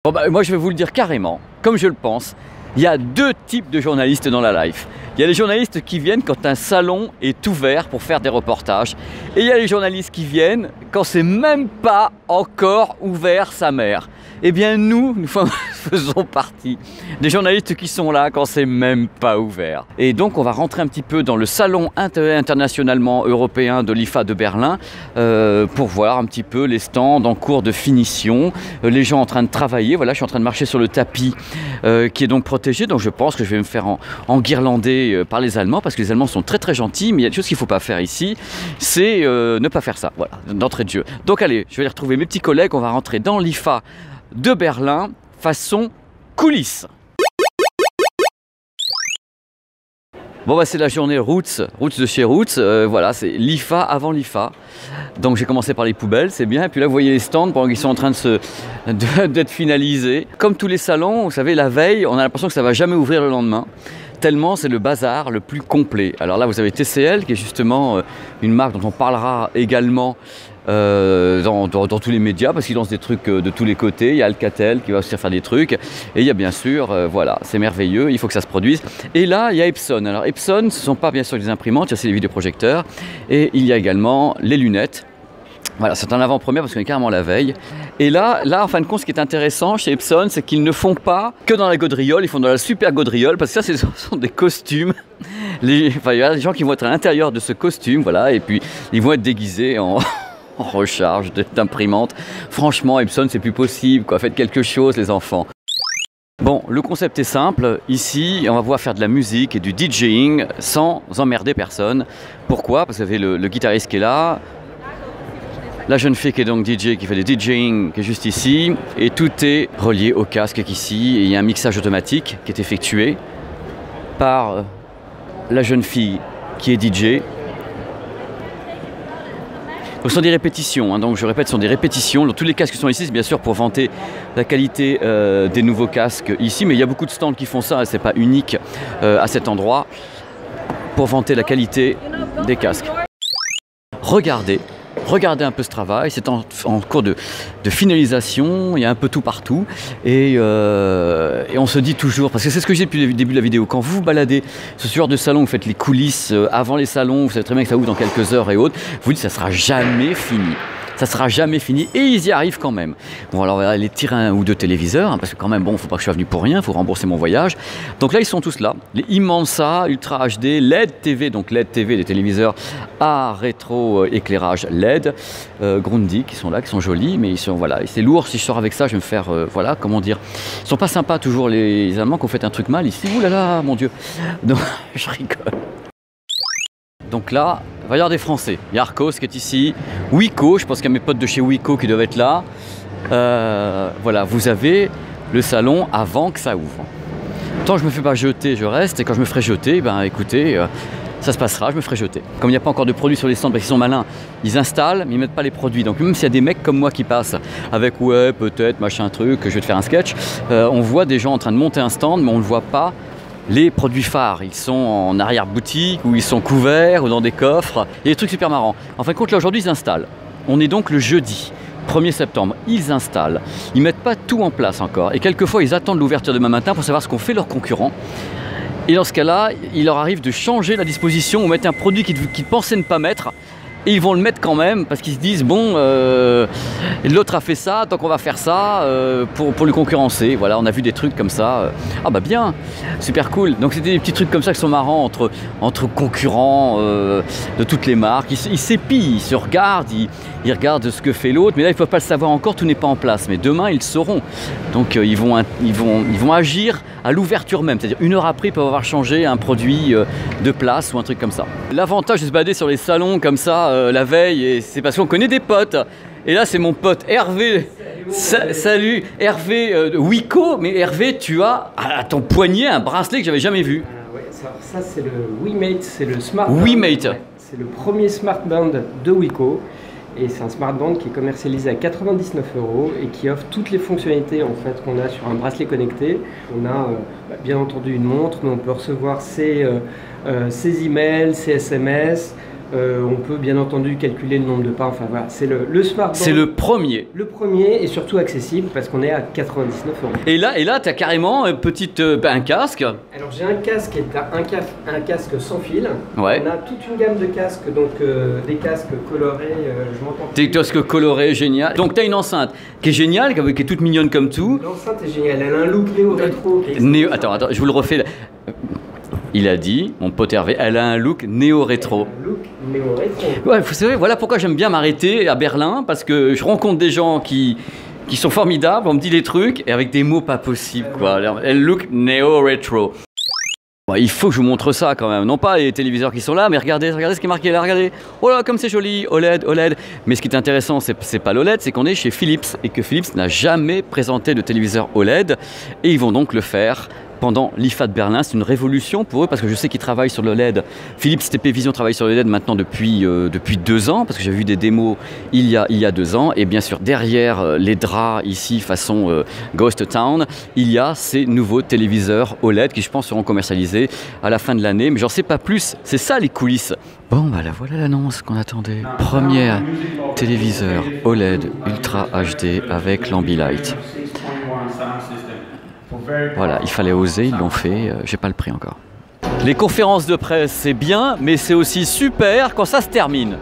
Bon bah, moi je vais vous le dire carrément, comme je le pense, il y a deux types de journalistes dans la life. Il y a les journalistes qui viennent quand un salon est ouvert pour faire des reportages. Et il y a les journalistes qui viennent quand c'est même pas encore ouvert sa mère. Eh bien nous faisons partie des journalistes qui sont là quand c'est même pas ouvert. Et donc on va rentrer un petit peu dans le salon internationalement européen de l'IFA de Berlin pour voir un petit peu les stands en cours de finition, les gens en train de travailler. Voilà, je suis en train de marcher sur le tapis qui est donc protégé, donc je pense que je vais me faire enguirlander par les Allemands, parce que les Allemands sont très très gentils, mais il y a des choses qu'il ne faut pas faire ici, c'est ne pas faire ça, voilà, d'entrée de jeu. Donc allez, je vais aller retrouver mes petits collègues, on va rentrer dans l'IFA de Berlin, façon coulisses. Bon bah c'est la journée Roots de chez Roots, voilà, c'est l'IFA avant l'IFA. Donc j'ai commencé par les poubelles, c'est bien, et puis là vous voyez les stands pendant qu'ils sont en train d'être finalisés. Comme tous les salons, vous savez, la veille, on a l'impression que ça ne va jamais ouvrir le lendemain, tellement c'est le bazar le plus complet. Alors là vous avez TCL, qui est justement une marque dont on parlera également dans tous les médias, parce qu'ils lancent des trucs de tous les côtés. Il y a Alcatel qui va aussi faire des trucs, et il y a bien sûr, voilà, c'est merveilleux, il faut que ça se produise. Et là il y a Epson. Alors Epson, ce ne sont pas bien sûr des imprimantes, c'est des vidéoprojecteurs, et il y a également les lunettes. Voilà, c'est un avant-première parce qu'on est carrément la veille. Et là, en fin de compte, ce qui est intéressant chez Epson, c'est qu'ils ne font pas que dans la gaudriole, ils font dans la super gaudriole, parce que ça, ce sont des costumes. Il y a des gens qui vont être à l'intérieur de ce costume, voilà, et puis ils vont être déguisés en recharge d'imprimante. Franchement, Epson, c'est plus possible, quoi. Faites quelque chose, les enfants. Bon, le concept est simple. Ici, on va pouvoir faire de la musique et du DJing sans emmerder personne. Pourquoi? Parce que vous avez le guitariste qui est là, la jeune fille qui est donc DJ, qui fait des DJing, qui est juste ici, et tout est relié au casque qui est ici, et il y a un mixage automatique qui est effectué par la jeune fille qui est DJ. Donc ce sont des répétitions, hein, donc je répète, ce sont des répétitions. Donc, tous les casques qui sont ici, c'est bien sûr pour vanter la qualité des nouveaux casques ici, mais il y a beaucoup de stands qui font ça, c'est pas unique à cet endroit, pour vanter la qualité des casques. Regardez un peu ce travail, c'est en cours de finalisation, il y a un peu tout partout, et on se dit toujours, parce que c'est ce que j'ai depuis le début de la vidéo, quand vous vous baladez ce genre de salon, vous faites les coulisses avant les salons, vous savez très bien que ça ouvre dans quelques heures et autres, vous dites que ça sera jamais fini. Ça sera jamais fini, et ils y arrivent quand même. Bon, alors on va aller tirer un ou deux téléviseurs, hein, parce que quand même, bon, faut pas que je sois venu pour rien, il faut rembourser mon voyage. Donc là, ils sont tous là, les Imensa, Ultra HD, LED TV, donc LED TV, des téléviseurs à rétro-éclairage LED, Grundig, qui sont là, qui sont jolis, mais ils sont, voilà, c'est lourd. Si je sors avec ça, je vais me faire, voilà, comment dire, ils sont pas sympas toujours, les Allemands, qui ont fait un truc mal ici. Ouh là là, mon Dieu. Donc, je rigole. Donc là, il va y avoir des Français. Il y a Arcos qui est ici, Wiko, je pense qu'il y a mes potes de chez Wiko qui doivent être là. Voilà, vous avez le salon avant que ça ouvre. Tant que je ne me fais pas jeter, je reste, et quand je me ferai jeter, ben écoutez, ça se passera, je me ferai jeter. Comme il n'y a pas encore de produits sur les stands, parce qu'ils sont malins, ils installent, mais ils ne mettent pas les produits. Donc même s'il y a des mecs comme moi qui passent avec ouais, peut-être, machin truc, je vais te faire un sketch, on voit des gens en train de monter un stand, mais on ne voit pas les produits phares. Ils sont en arrière-boutique, ou ils sont couverts, ou dans des coffres. Il y a des trucs super marrants. En fin de compte, là aujourd'hui, ils installent. On est donc le jeudi 1er septembre. Ils installent. Ils ne mettent pas tout en place encore. Et quelquefois, ils attendent l'ouverture demain matin pour savoir ce qu'ont fait leurs concurrents. Et dans ce cas-là, il leur arrive de changer la disposition ou mettre un produit qu'ils pensaient ne pas mettre. Et ils vont le mettre quand même parce qu'ils se disent bon, l'autre a fait ça, donc on va faire ça pour le concurrencer. Voilà, on a vu des trucs comme ça. Ah bah bien, super cool. Donc c'était des petits trucs comme ça qui sont marrants entre concurrents de toutes les marques. Ils s'épient, ils se regardent, ils regardent ce que fait l'autre. Mais là, ils ne peuvent pas le savoir encore, tout n'est pas en place. Mais demain, ils le sauront. Donc ils vont agir à l'ouverture même. C'est-à-dire 1 heure après, ils peuvent avoir changé un produit de place ou un truc comme ça. L'avantage de se balader sur les salons comme ça, la veille, c'est parce qu'on connaît des potes. Et là, c'est mon pote Hervé. Salut Hervé Wiko. Mais Hervé, tu as à ton poignet un bracelet que j'avais jamais vu. Ouais, ça c'est le WeMate, c'est le Smart Band. WeMate. Ouais, c'est le premier Smart Band de Wiko. Et c'est un Smart Band qui est commercialisé à 99 € et qui offre toutes les fonctionnalités en fait, qu'on a sur un bracelet connecté. On a bien entendu une montre, mais on peut recevoir ses emails, ses SMS, On peut bien entendu calculer le nombre de pas, enfin voilà, c'est le smartband. C'est le premier. Le premier et surtout accessible parce qu'on est à 99 €. Et là tu as carrément un casque. Alors j'ai un casque et un casque sans fil. Ouais. On a toute une gamme de casques, donc des casques colorés, je m'entends. Des casques colorés, génial. Donc tu as une enceinte qui est géniale, qui est toute mignonne comme tout. L'enceinte est géniale, elle a un look néo-rétro. Attends, je vous le refais. Il a dit, mon pote Hervé, elle a un look néo-rétro. Ouais, vous savez, voilà pourquoi j'aime bien m'arrêter à Berlin, parce que je rencontre des gens qui sont formidables, on me dit des trucs, et avec des mots pas possibles, quoi. Elle look néo-rétro. Bon, il faut que je vous montre ça quand même, non pas les téléviseurs qui sont là, mais regardez ce qui est marqué là, regardez. Oh là, comme c'est joli, OLED. Mais ce qui est intéressant, c'est pas l'OLED, c'est qu'on est chez Philips, et que Philips n'a jamais présenté de téléviseur OLED, et ils vont donc le faire pendant l'IFA de Berlin. C'est une révolution pour eux parce que je sais qu'ils travaillent sur le LED. Philips TP Vision travaille sur le LED maintenant depuis 2 ans parce que j'ai vu des démos il y a 2 ans. Et bien sûr, derrière les draps ici façon Ghost Town, il y a ces nouveaux téléviseurs OLED qui je pense seront commercialisés à la fin de l'année. Mais j'en sais pas plus. C'est ça les coulisses. Bon, bah là, voilà l'annonce qu'on attendait. Premier téléviseur OLED Ultra HD avec l'Ambilight. Voilà, il fallait oser, ils l'ont fait, j'ai pas le prix encore. Les conférences de presse, c'est bien, mais c'est aussi super quand ça se termine.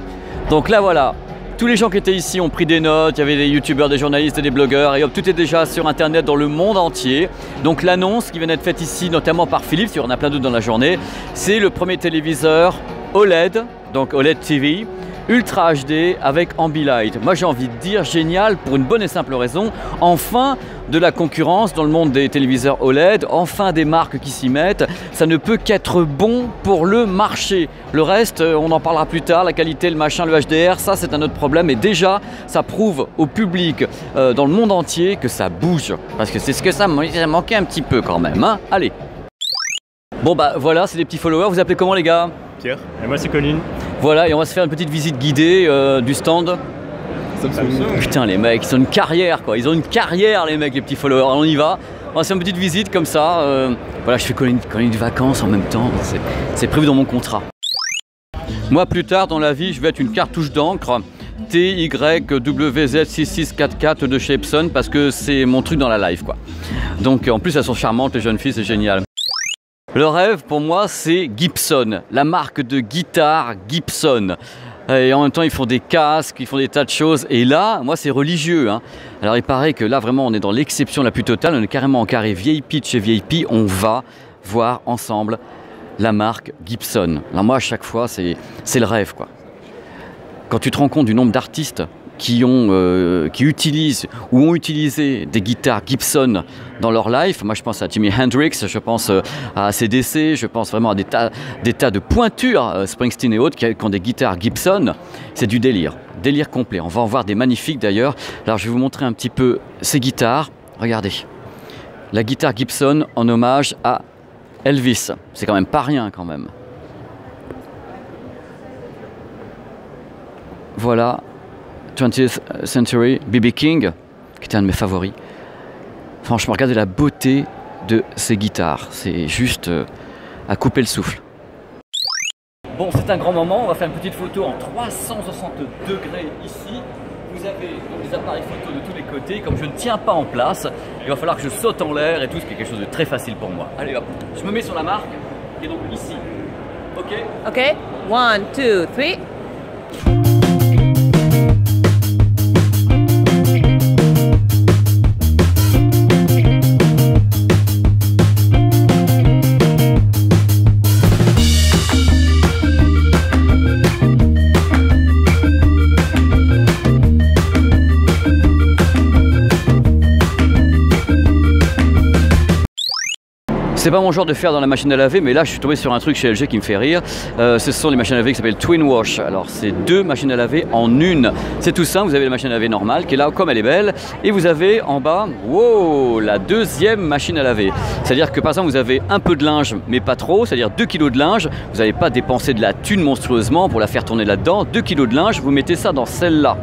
Donc là, voilà, tous les gens qui étaient ici ont pris des notes, il y avait des youtubeurs, des journalistes et des blogueurs, et hop, tout est déjà sur internet dans le monde entier. Donc l'annonce qui vient d'être faite ici, notamment par Philips, il y en a plein d'autres dans la journée, c'est le premier téléviseur OLED, donc OLED TV, Ultra HD avec Ambilight. Moi j'ai envie de dire génial pour une bonne et simple raison. Enfin de la concurrence dans le monde des téléviseurs OLED, enfin des marques qui s'y mettent. Ça ne peut qu'être bon pour le marché. Le reste, on en parlera plus tard, la qualité, le machin, le HDR, ça c'est un autre problème. Et déjà, ça prouve au public dans le monde entier que ça bouge. Parce que c'est ce que ça manquait un petit peu quand même. Hein. Allez. Bon bah voilà, c'est des petits followers. Vous appelez comment les gars? Pierre. Et moi c'est Colin. Voilà, et on va se faire une petite visite guidée du stand. Samsung. Putain les mecs, ils ont une carrière quoi, ils ont une carrière les mecs, les petits followers. Alors, on y va, on va se faire une petite visite comme ça. Voilà, je fais colonie de vacances en même temps, c'est prévu dans mon contrat. Moi plus tard dans la vie, je vais être une cartouche d'encre TYWZ6644 de chez Epson parce que c'est mon truc dans la life quoi. Donc en plus elles sont charmantes les jeunes filles, c'est génial. Le rêve pour moi c'est Gibson, la marque de guitare Gibson. Et en même temps ils font des casques, ils font des tas de choses. Et là, moi c'est religieux. Hein. Alors il paraît que là vraiment on est dans l'exception la plus totale. On est carrément en carré VIP de chez VIP. On va voir ensemble la marque Gibson. Alors moi à chaque fois c'est le rêve quoi. Quand tu te rends compte du nombre d'artistes qui utilisent ou ont utilisé des guitares Gibson dans leur life. Moi, je pense à Jimi Hendrix, je pense à AC/DC, je pense vraiment à des tas de pointures, Springsteen et autres, qui ont des guitares Gibson. C'est du délire complet. On va en voir des magnifiques d'ailleurs. Alors, je vais vous montrer un petit peu ces guitares. Regardez, la guitare Gibson en hommage à Elvis. C'est quand même pas rien quand même. Voilà. 20th Century, B.B. King, qui était un de mes favoris. Franchement, regardez la beauté de ces guitares. C'est juste à couper le souffle. Bon, c'est un grand moment. On va faire une petite photo en 360 degrés ici. Vous avez des appareils photo de tous les côtés. Comme je ne tiens pas en place, il va falloir que je saute en l'air et tout, ce qui est quelque chose de très facile pour moi. Allez hop, je me mets sur la marque, qui est donc ici. Ok? Ok, 1, 2, 3. C'est pas mon genre de faire dans la machine à laver, mais là je suis tombé sur un truc chez LG qui me fait rire. Ce sont les machines à laver qui s'appellent Twin Wash. Alors c'est 2 machines à laver en une. C'est tout simple, vous avez la machine à laver normale qui est là comme elle est belle. Et vous avez en bas, wow, la deuxième machine à laver. C'est-à-dire que par exemple vous avez un peu de linge, mais pas trop, c'est-à-dire 2 kg de linge. Vous n'allez pas dépenser de la thune monstrueusement pour la faire tourner là-dedans. 2 kg de linge, vous mettez ça dans celle-là.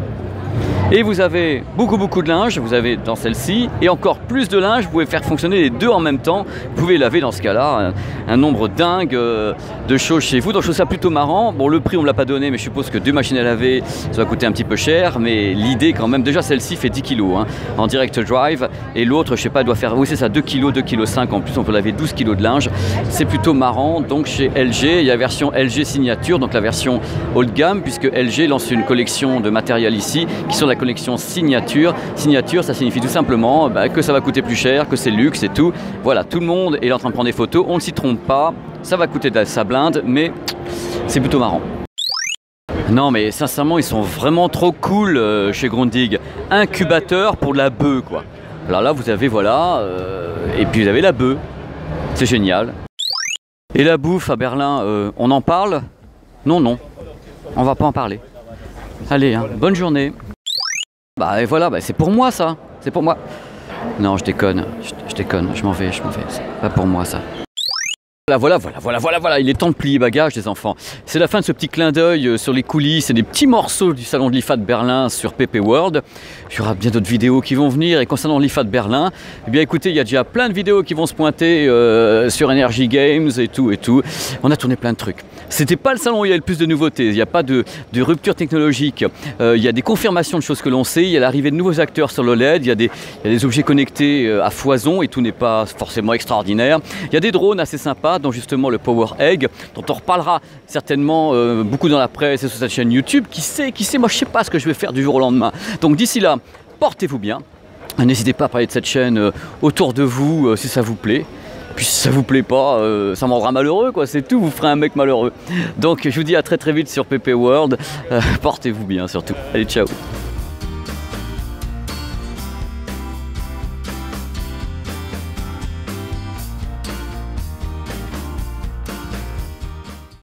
Et vous avez beaucoup de linge, vous avez dans celle-ci, et encore plus de linge, vous pouvez faire fonctionner les deux en même temps. Vous pouvez laver dans ce cas-là un nombre dingue de choses chez vous. Donc je trouve ça plutôt marrant. Bon, le prix on ne l'a pas donné, mais je suppose que 2 machines à laver, ça va coûter un petit peu cher. Mais l'idée quand même, déjà celle-ci fait 10 kg hein, en direct drive, et l'autre, je sais pas, doit faire, oui c'est ça, 2 kg, 2 kg 5. En plus on peut laver 12 kg de linge. C'est plutôt marrant. Donc chez LG, il y a la version LG Signature, donc la version haut de gamme, puisque LG lance une collection de matériel ici, qui sont la collection Signature. Signature, ça signifie tout simplement que ça va coûter plus cher, que c'est luxe et tout. Voilà, tout le monde est en train de prendre des photos, on ne s'y trompe pas, ça va coûter de sa blinde, mais c'est plutôt marrant. Non mais sincèrement, ils sont vraiment trop cool chez Grundig. Incubateur pour la bœuf quoi. Alors là vous avez voilà, et puis vous avez la bœuf, c'est génial. Et la bouffe à Berlin, on en parle? Non, on va pas en parler. Allez, hein, bonne journée. Bah et voilà, c'est pour moi ça, c'est pour moi. Non, je déconne, je m'en vais, c'est pas pour moi ça. Voilà, il est temps de plier bagages les enfants. C'est la fin de ce petit clin d'œil sur les coulisses et des petits morceaux du salon de l'IFA de Berlin sur PP World. Il y aura bien d'autres vidéos qui vont venir, et concernant l'IFA de Berlin, eh bien écoutez, il y a déjà plein de vidéos qui vont se pointer sur Energy Games et tout. On a tourné plein de trucs. C'était pas le salon où il y a le plus de nouveautés, il n'y a pas de rupture technologique, il y a des confirmations de choses que l'on sait, il y a l'arrivée de nouveaux acteurs sur l'OLED, il y a des objets connectés à foison et tout n'est pas forcément extraordinaire. Il y a des drones assez sympas, dont justement le Power Egg, dont on reparlera certainement beaucoup dans la presse et sur cette chaîne YouTube. Qui sait, moi je sais pas ce que je vais faire du jour au lendemain. Donc d'ici là, portez-vous bien. N'hésitez pas à parler de cette chaîne autour de vous si ça vous plaît. Puis si ça vous plaît pas, ça me rendra malheureux quoi, c'est tout, vous ferez un mec malheureux. Donc je vous dis à très vite sur PP World, portez-vous bien surtout. Allez, ciao.